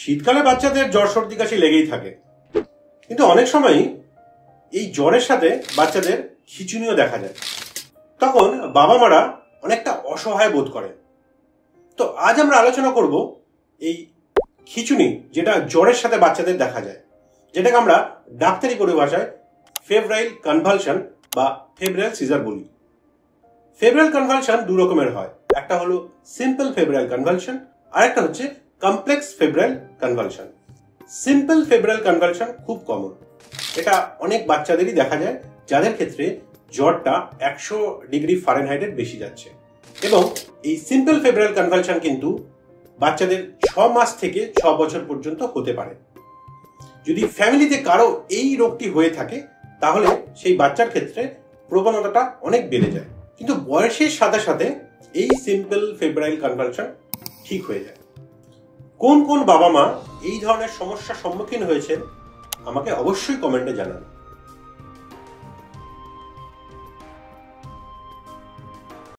শীতকালে বাচ্চাদের জ্বর সর্দি কাশি লেগেই থাকে, কিন্তু অনেক সময়ই এই জ্বরের সাথে বাচ্চাদের খিঁচুনিও দেখা যায়। তখন বাবা মারা অনেকটা অসহায় বোধ করে। তো আজ আমরা আলোচনা করব এই খিঁচুনি, যেটা জ্বরের সাথে বাচ্চাদের দেখা যায়, যেটাকে আমরা ডাক্তারি পরিভাষায় ফেব্রাইল কনভালশন বা ফেব্রাইল সিজার বলি। ফেব্রাইল কনভালশন দু রকমের হয়, একটা হলো সিম্পল ফেব্রাইল কনভালশন, আর একটা হচ্ছে complex febrile convulsion. Simple febrile convulsion খুব কমন, এটা অনেক বাচ্চাদেরই দেখা যায় যাদের ক্ষেত্রে জ্বরটা 100 ডিগ্রি ফারেনহাইটের বেশি যাচ্ছে। এবং এই সিম্পল ফেব্রাইল কনভালশন কিন্তু বাচ্চাদের 6 মাস থেকে 6 বছর পর্যন্ত হতে পারে। যদি ফ্যামিলিতে কারো এই রোগটি হয়ে থাকে তাহলে সেই বাচ্চার ক্ষেত্রে প্রবণতাটা অনেক বেড়ে যায়, কিন্তু বয়সের সাথে সাথে এই সিম্পল ফেব্রাইল কনভালশন ঠিক হয়ে যায়। কোন কোন বাবা মা এই ধরনের সমস্যার সম্মুখীন হয়েছেন আমাকে অবশ্যই কমেন্টে জানান।